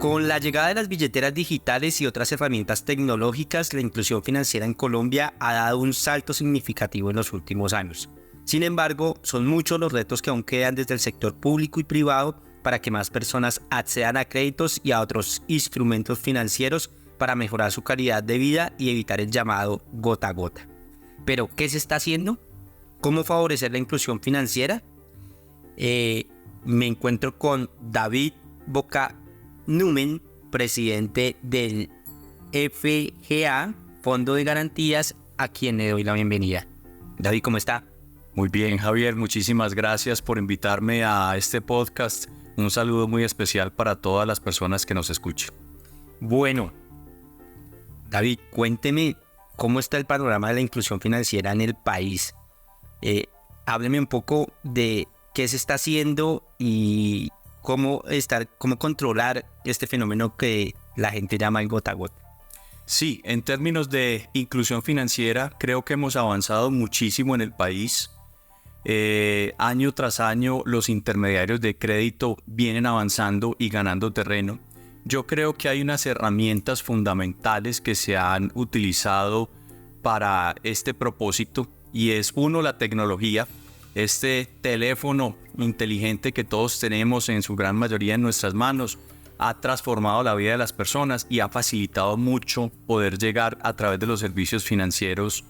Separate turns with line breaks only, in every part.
Con la llegada de las billeteras digitales y otras herramientas tecnológicas, la inclusión financiera en Colombia ha dado un salto significativo en los últimos años. Sin embargo, son muchos los retos que aún quedan desde el sector público y privado para que más personas accedan a créditos y a otros instrumentos financieros para mejorar su calidad de vida y evitar el llamado gota a gota. Pero, ¿qué se está haciendo? ¿Cómo favorecer la inclusión financiera? Me encuentro con David Bocanumen, presidente del FGA, Fondo de Garantías, a quien le doy la bienvenida. David, ¿cómo está?
Muy bien, Javier, muchísimas gracias por invitarme a este podcast. Un saludo muy especial para todas las personas que nos escuchen.
Bueno, David, cuénteme cómo está el panorama de la inclusión financiera en el país. Hábleme un poco de qué se está haciendo y cómo controlar este fenómeno que la gente llama el gota a gota.
Sí, en términos de inclusión financiera, creo que hemos avanzado muchísimo en el país. Año tras año, los intermediarios de crédito vienen avanzando y ganando terreno. Yo creo que hay unas herramientas fundamentales que se han utilizado para este propósito y es uno, la tecnología. Este teléfono inteligente que todos tenemos en su gran mayoría en nuestras manos ha transformado la vida de las personas y ha facilitado mucho poder llegar a través de los servicios financieros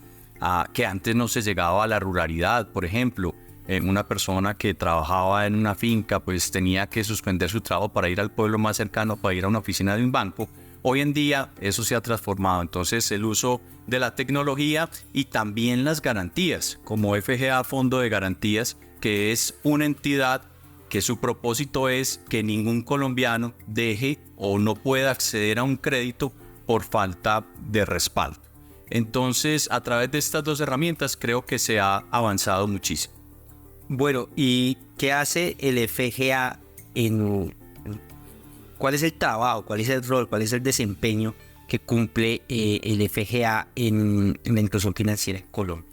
que antes no se llegaba a la ruralidad. Por ejemplo, una persona que trabajaba en una finca pues tenía que suspender su trabajo para ir al pueblo más cercano, para ir a una oficina de un banco. Hoy en día eso se ha transformado, entonces el uso de la tecnología y también las garantías, como FGA Fondo de Garantías, que es una entidad que su propósito es que ningún colombiano deje o no pueda acceder a un crédito por falta de respaldo. Entonces, a través de estas dos herramientas creo que se ha avanzado muchísimo.
Bueno, ¿y qué hace el FGA ¿Cuál es el trabajo, cuál es el rol, cuál es el desempeño que cumple el FGA en la inclusión financiera en Colombia?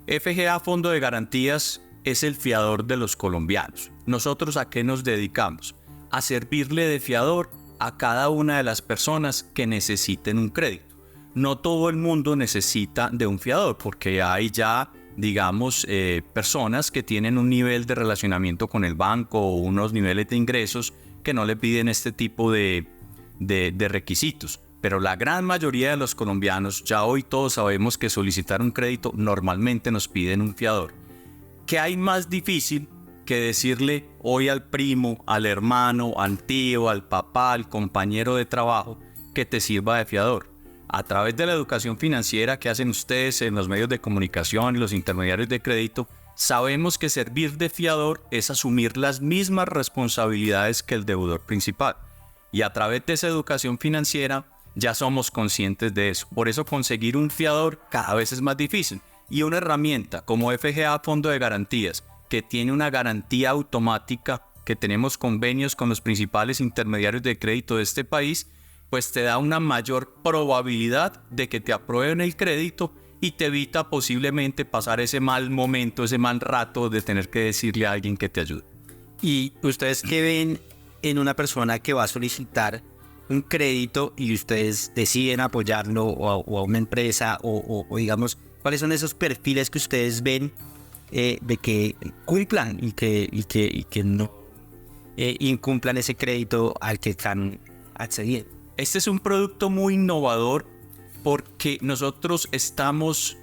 FGA Fondo de Garantías es el fiador de los colombianos. ¿Nosotros a qué nos dedicamos? A servirle de fiador a cada una de las personas que necesiten un crédito. No todo el mundo necesita de un fiador porque hay ya, digamos, personas que tienen un nivel de relacionamiento con el banco o unos niveles de ingresos que no le piden este tipo de requisitos. Pero la gran mayoría de los colombianos, ya hoy todos sabemos que solicitar un crédito normalmente nos piden un fiador. ¿Qué hay más difícil que decirle hoy al primo, al hermano, al tío, al papá, al compañero de trabajo que te sirva de fiador? A través de la educación financiera que hacen ustedes en los medios de comunicación y los intermediarios de crédito, sabemos que servir de fiador es asumir las mismas responsabilidades que el deudor principal. Y a través de esa educación financiera ya somos conscientes de eso. Por eso conseguir un fiador cada vez es más difícil. Y una herramienta como FGA Fondo de Garantías, que tiene una garantía automática, que tenemos convenios con los principales intermediarios de crédito de este país, pues te da una mayor probabilidad de que te aprueben el crédito y te evita posiblemente pasar ese mal momento, ese mal rato de tener que decirle a alguien que te ayude.
¿Y ustedes qué ven en una persona que va a solicitar un crédito y ustedes deciden apoyarlo o a una empresa o digamos, cuáles son esos perfiles que ustedes ven de que cumplan y que no incumplan ese crédito al que están accediendo?
Este es un producto muy innovador porque nosotros estamos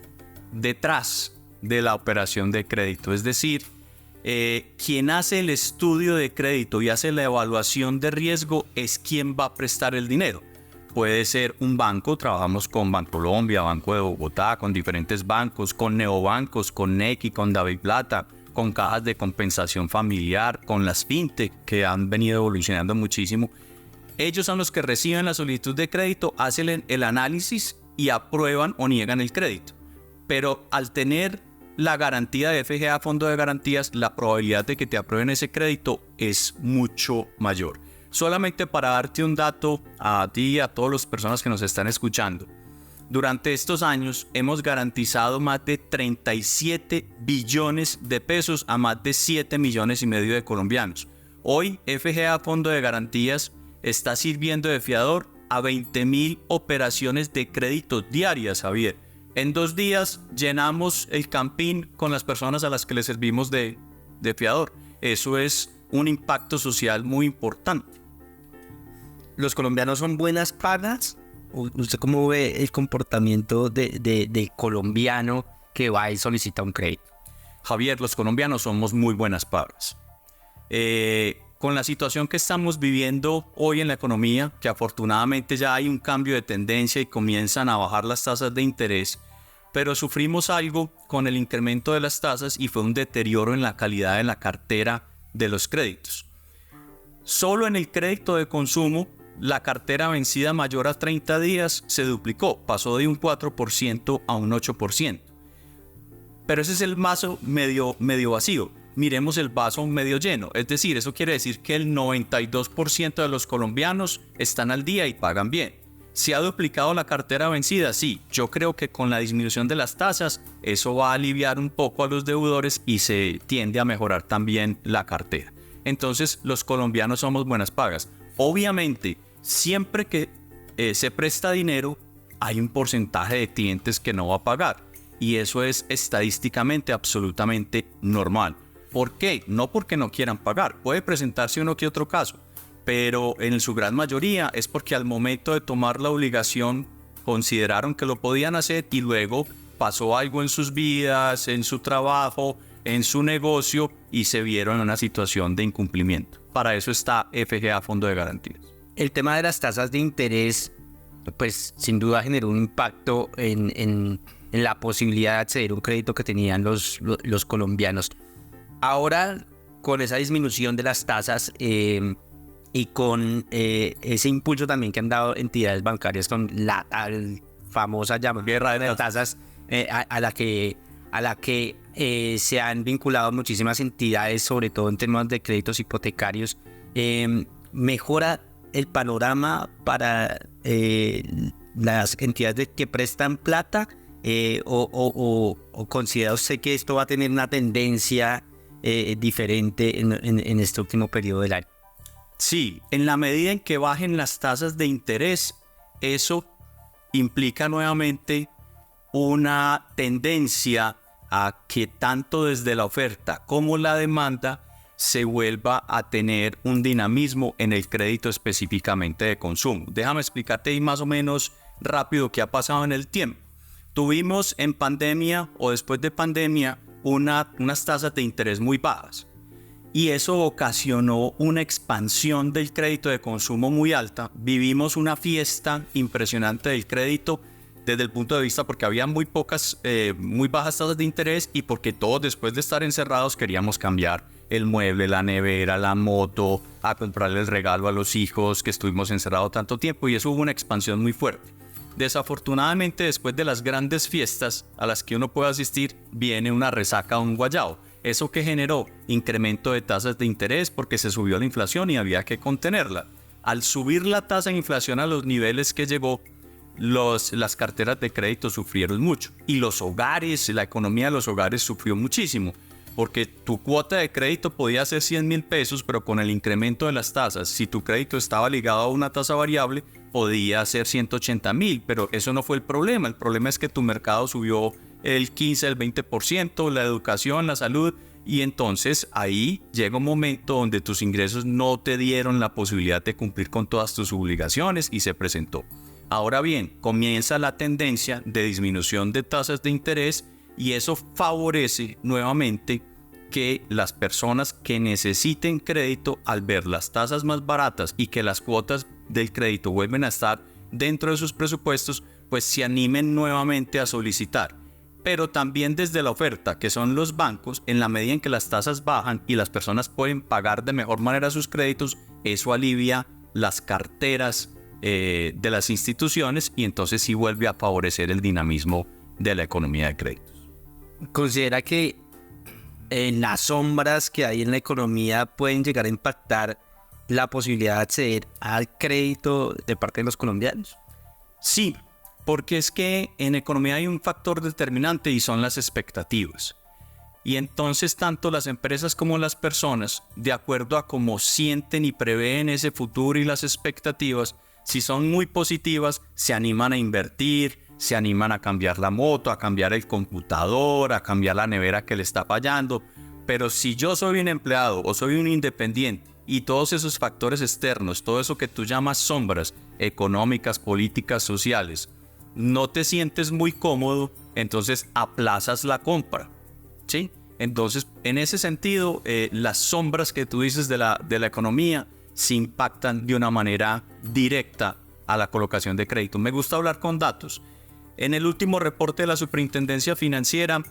detrás de la operación de crédito. Es decir, quien hace el estudio de crédito y hace la evaluación de riesgo es quien va a prestar el dinero. Puede ser un banco, trabajamos con Bancolombia, Banco de Bogotá, con diferentes bancos, con neobancos, con Nequi, con DaviPlata, con cajas de compensación familiar, con las fintech que han venido evolucionando muchísimo. Ellos son los que reciben la solicitud de crédito, hacen el análisis y aprueban o niegan el crédito. Pero al tener la garantía de FGA Fondo de Garantías, la probabilidad de que te aprueben ese crédito es mucho mayor. Solamente para darte un dato a ti y a todas las personas que nos están escuchando. Durante estos años hemos garantizado más de 37 billones de pesos a más de 7 millones y medio de colombianos. Hoy FGA Fondo de Garantías está sirviendo de fiador a 20.000 operaciones de crédito diarias, Javier. En 2 días llenamos el campín con las personas a las que le servimos de fiador. Eso es un impacto social muy importante.
¿Los colombianos son buenas pagas? ¿Usted cómo ve el comportamiento del colombiano que va y solicita un crédito?
Javier, los colombianos somos muy buenas pagas. Con la situación que estamos viviendo hoy en la economía, que afortunadamente ya hay un cambio de tendencia y comienzan a bajar las tasas de interés, pero sufrimos algo con el incremento de las tasas y fue un deterioro en la calidad de la cartera de los créditos. Solo en el crédito de consumo, la cartera vencida mayor a 30 días se duplicó, pasó de un 4% a un 8%. Pero ese es el vaso medio vacío. Miremos el vaso medio lleno. Es decir, eso quiere decir que el 92% de los colombianos están al día y pagan bien. ¿Se ha duplicado la cartera vencida? Sí, yo creo que con la disminución de las tasas, eso va a aliviar un poco a los deudores y se tiende a mejorar también la cartera. Entonces, los colombianos somos buenas pagas. Obviamente, siempre que se presta dinero, hay un porcentaje de clientes que no va a pagar. Y eso es estadísticamente absolutamente normal. ¿Por qué? No porque no quieran pagar. Puede presentarse uno que otro caso. Pero en su gran mayoría es porque al momento de tomar la obligación consideraron que lo podían hacer y luego pasó algo en sus vidas, en su trabajo, en su negocio y se vieron en una situación de incumplimiento. Para eso está FGA Fondo de Garantías.
El tema de las tasas de interés, pues sin duda generó un impacto en la posibilidad de acceder a un crédito que tenían los colombianos. Ahora, con esa disminución de las tasas y con ese impulso también que han dado entidades bancarias con la famosa guerra de tasas a la que se han vinculado muchísimas entidades, sobre todo en temas de créditos hipotecarios, mejora el panorama para las entidades que prestan plata, o considera usted que esto va a tener una tendencia diferente en este último periodo del año?
Sí, en la medida en que bajen las tasas de interés, eso implica nuevamente una tendencia a que tanto desde la oferta como la demanda se vuelva a tener un dinamismo en el crédito específicamente de consumo. Déjame explicarte ahí más o menos rápido qué ha pasado en el tiempo. Tuvimos en pandemia o después de pandemia unas tasas de interés muy bajas. Y eso ocasionó una expansión del crédito de consumo muy alta. Vivimos una fiesta impresionante del crédito desde el punto de vista porque había muy bajas tasas de interés y porque todos después de estar encerrados queríamos cambiar el mueble, la nevera, la moto, a comprarle el regalo a los hijos que estuvimos encerrados tanto tiempo y eso hubo una expansión muy fuerte. Desafortunadamente, después de las grandes fiestas a las que uno puede asistir, viene una resaca, un guayao. ¿Eso que generó? Incremento de tasas de interés porque se subió la inflación y había que contenerla. Al subir la tasa de inflación a los niveles que llegó, las carteras de crédito sufrieron mucho. Y los hogares, la economía de los hogares sufrió muchísimo. Porque tu cuota de crédito podía ser 100.000 pesos, pero con el incremento de las tasas, si tu crédito estaba ligado a una tasa variable, podía ser 180.000, pero eso no fue el problema. El problema es que tu mercado subió el 15, el 20%, la educación, la salud, y entonces ahí llega un momento donde tus ingresos no te dieron la posibilidad de cumplir con todas tus obligaciones y se presentó. Ahora bien, comienza la tendencia de disminución de tasas de interés y eso favorece nuevamente que las personas que necesiten crédito, al ver las tasas más baratas y que las cuotas del crédito vuelven a estar dentro de sus presupuestos, pues se animen nuevamente a solicitar. Pero también desde la oferta, que son los bancos, en la medida en que las tasas bajan y las personas pueden pagar de mejor manera sus créditos, eso alivia las carteras de las instituciones y entonces sí vuelve a favorecer el dinamismo de la economía de créditos.
¿Considera que las sombras que hay en la economía pueden llegar a impactar la posibilidad de acceder al crédito de parte de los colombianos?
Sí, porque es que en economía hay un factor determinante y son las expectativas. Y entonces tanto las empresas como las personas, de acuerdo a cómo sienten y prevén ese futuro y las expectativas, si son muy positivas, se animan a invertir, se animan a cambiar la moto, a cambiar el computador, a cambiar la nevera que le está fallando. Pero si yo soy un empleado o soy un independiente y todos esos factores externos, todo eso que tú llamas sombras económicas, políticas, sociales, no te sientes muy cómodo, entonces aplazas la compra, ¿sí? Entonces, en ese sentido, las sombras que tú dices de la economía se impactan de una manera directa a la colocación de crédito. Me gusta hablar con datos. En el último reporte de la Superintendencia Financiera,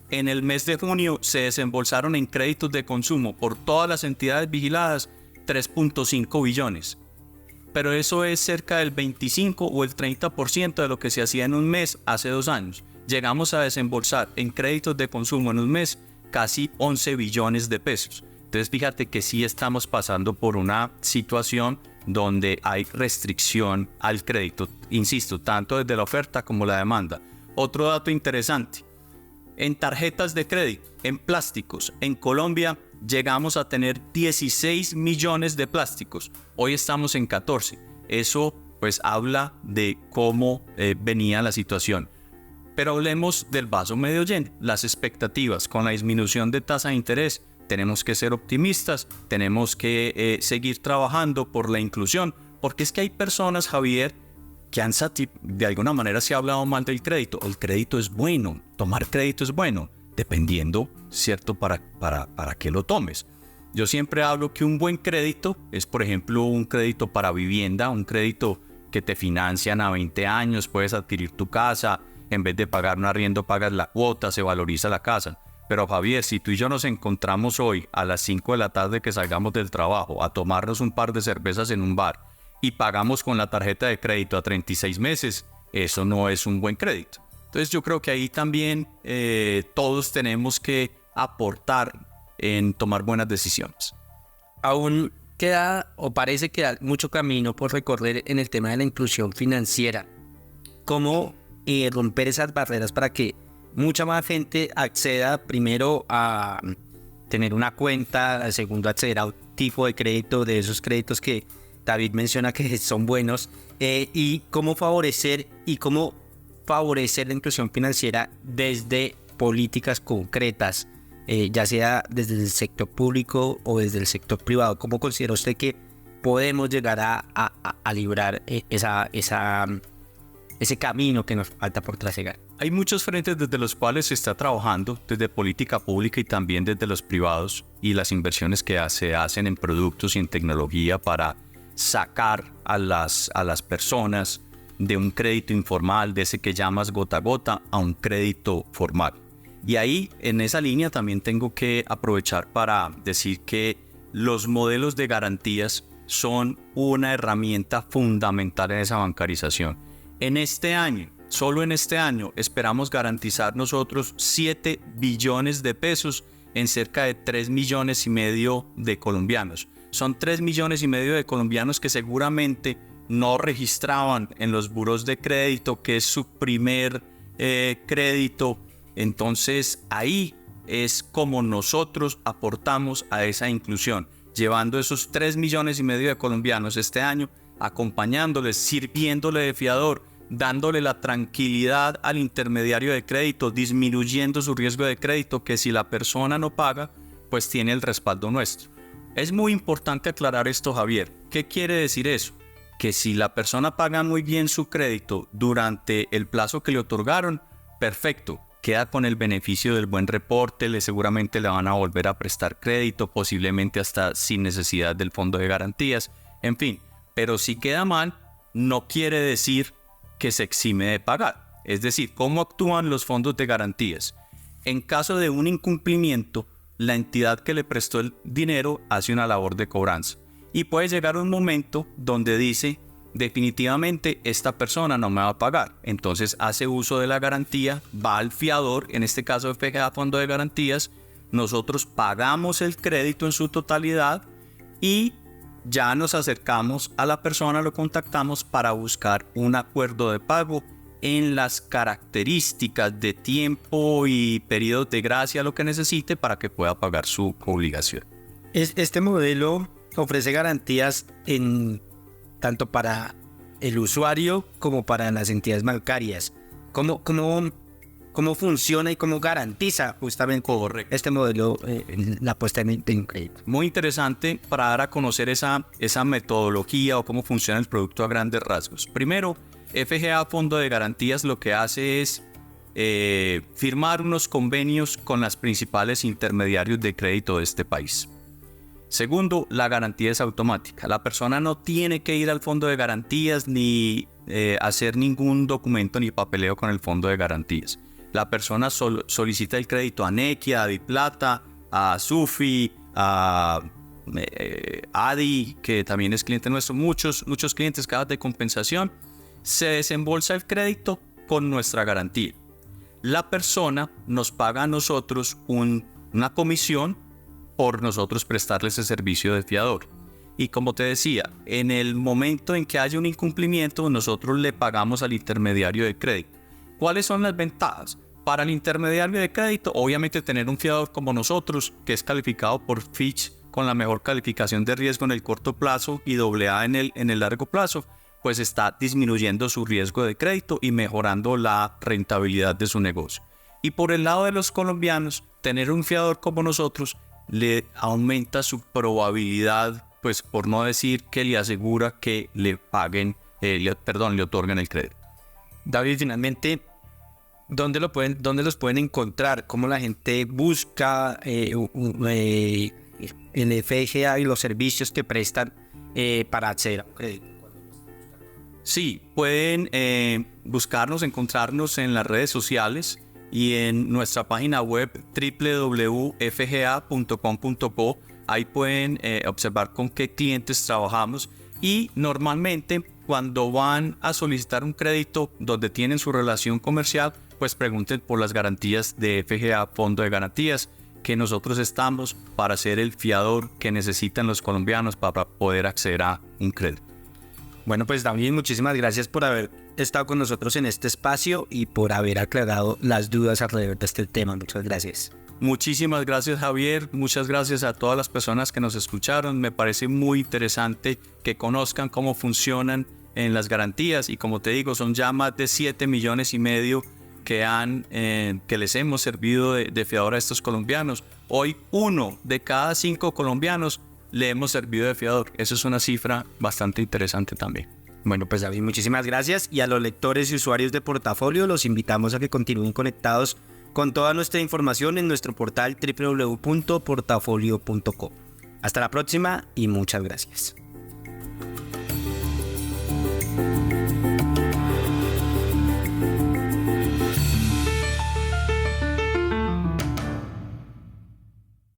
en el mes de junio se desembolsaron en créditos de consumo por todas las entidades vigiladas 3.5 billones. Pero eso es cerca del 25 o el 30% de lo que se hacía en un mes hace 2 años. Llegamos a desembolsar en créditos de consumo en un mes casi 11 billones de pesos. Entonces fíjate que sí estamos pasando por una situación donde hay restricción al crédito, insisto, tanto desde la oferta como la demanda. Otro dato interesante, en tarjetas de crédito, en plásticos, en Colombia llegamos a tener 16 millones de plásticos, hoy estamos en 14. Eso pues habla de cómo venía la situación. Pero hablemos del vaso medio lleno, las expectativas con la disminución de tasa de interés. Tenemos que ser optimistas, tenemos que seguir trabajando por la inclusión, porque es que hay personas, Javier, que de alguna manera se ha hablado mal del crédito. El crédito es bueno, tomar crédito es bueno, dependiendo, ¿cierto?, para qué lo tomes. Yo siempre hablo que un buen crédito es, por ejemplo, un crédito para vivienda, un crédito que te financian a 20 años, puedes adquirir tu casa, en vez de pagar un arriendo pagas la cuota, se valoriza la casa. Pero Javier, si tú y yo nos encontramos hoy a las 5 de la tarde que salgamos del trabajo a tomarnos un par de cervezas en un bar y pagamos con la tarjeta de crédito a 36 meses, eso no es un buen crédito. Entonces yo creo que ahí también todos tenemos que aportar en tomar buenas decisiones.
Aún queda o parece quedar mucho camino por recorrer en el tema de la inclusión financiera. ¿Cómo romper esas barreras para que mucha más gente acceda primero a tener una cuenta, segundo acceder a un tipo de crédito, de esos créditos que David menciona que son buenos, y cómo favorecer la inclusión financiera desde políticas concretas, ya sea desde el sector público o desde el sector privado? ¿Cómo considera usted que podemos llegar a librar ese camino que nos falta por trasegar?
Hay muchos frentes desde los cuales se está trabajando, desde política pública y también desde los privados, y las inversiones que se hacen en productos y en tecnología para sacar a las personas de un crédito informal, de ese que llamas gota a gota, a un crédito formal. Y ahí, en esa línea, también tengo que aprovechar para decir que los modelos de garantías son una herramienta fundamental en esa bancarización. En este año, solo en este año, esperamos garantizar nosotros 7 billones de pesos en cerca de 3 millones y medio de colombianos. Son 3 millones y medio de colombianos que seguramente no registraban en los buros de crédito, que es su primer crédito. Entonces ahí es como nosotros aportamos a esa inclusión, llevando esos 3 millones y medio de colombianos este año, acompañándoles, sirviéndole de fiador, dándole la tranquilidad al intermediario de crédito, disminuyendo su riesgo de crédito, que si la persona no paga, pues tiene el respaldo nuestro. Es muy importante aclarar esto, Javier. ¿Qué quiere decir eso? Que si la persona paga muy bien su crédito durante el plazo que le otorgaron, perfecto, queda con el beneficio del buen reporte, seguramente le van a volver a prestar crédito, posiblemente hasta sin necesidad del fondo de garantías, en fin. Pero si queda mal, no quiere decir que se exime de pagar. Es decir, ¿cómo actúan los fondos de garantías? En caso de un incumplimiento, la entidad que le prestó el dinero hace una labor de cobranza. Y puede llegar un momento donde dice, definitivamente esta persona no me va a pagar. Entonces hace uso de la garantía, va al fiador, en este caso FGA Fondo de Garantías, nosotros pagamos el crédito en su totalidad y ya nos acercamos a la persona, lo contactamos para buscar un acuerdo de pago en las características de tiempo y periodos de gracia, lo que necesite para que pueda pagar su obligación.
Este modelo ofrece garantías tanto para el usuario como para las entidades bancarias. ¿Cómo funciona y cómo garantiza justamente este modelo la puesta en crédito?
Muy interesante para dar a conocer esa metodología o cómo funciona el producto a grandes rasgos. Primero, FGA Fondo de Garantías lo que hace es firmar unos convenios con las principales intermediarios de crédito de este país. Segundo, la garantía es automática. La persona no tiene que ir al fondo de garantías ni hacer ningún documento ni papeleo con el fondo de garantías. La persona solicita el crédito a Nequi, a Biplata, a Sufi, a Adi, que también es cliente nuestro, muchos clientes, cajas de compensación. Se desembolsa el crédito con nuestra garantía. La persona nos paga a nosotros una comisión por nosotros prestarle ese servicio de fiador. Y como te decía, en el momento en que haya un incumplimiento, nosotros le pagamos al intermediario de crédito. ¿Cuáles son las ventajas? Para el intermediario de crédito, obviamente tener un fiador como nosotros, que es calificado por Fitch con la mejor calificación de riesgo en el corto plazo y AA en el largo plazo, pues está disminuyendo su riesgo de crédito y mejorando la rentabilidad de su negocio. Y por el lado de los colombianos, tener un fiador como nosotros le aumenta su probabilidad, pues por no decir que le asegura que le paguen, le otorguen el crédito.
David, finalmente, ¿dónde los pueden encontrar? ¿Cómo la gente busca el FGA y los servicios que prestan para acceder a un crédito?
Sí, pueden buscarnos, encontrarnos en las redes sociales y en nuestra página web www.fga.com.co. Ahí pueden observar con qué clientes trabajamos y normalmente cuando van a solicitar un crédito donde tienen su relación comercial, pues pregunten por las garantías de FGA Fondo de Garantías, que nosotros estamos para ser el fiador que necesitan los colombianos para poder acceder a un crédito.
Bueno, pues David, muchísimas gracias por haber estado con nosotros en este espacio y por haber aclarado las dudas alrededor de este tema. Muchas gracias.
Muchísimas gracias, Javier. Muchas gracias a todas las personas que nos escucharon. Me parece muy interesante que conozcan cómo funcionan en las garantías y como te digo, son ya más de 7,5 millones que les hemos servido de fiador a estos colombianos. Hoy 1 de cada 5 colombianos le hemos servido de fiador. Eso es una cifra bastante interesante también.
Bueno, pues David, muchísimas gracias y a los lectores y usuarios de Portafolio los invitamos a que continúen conectados con toda nuestra información en nuestro portal www.portafolio.co. Hasta la próxima y muchas gracias.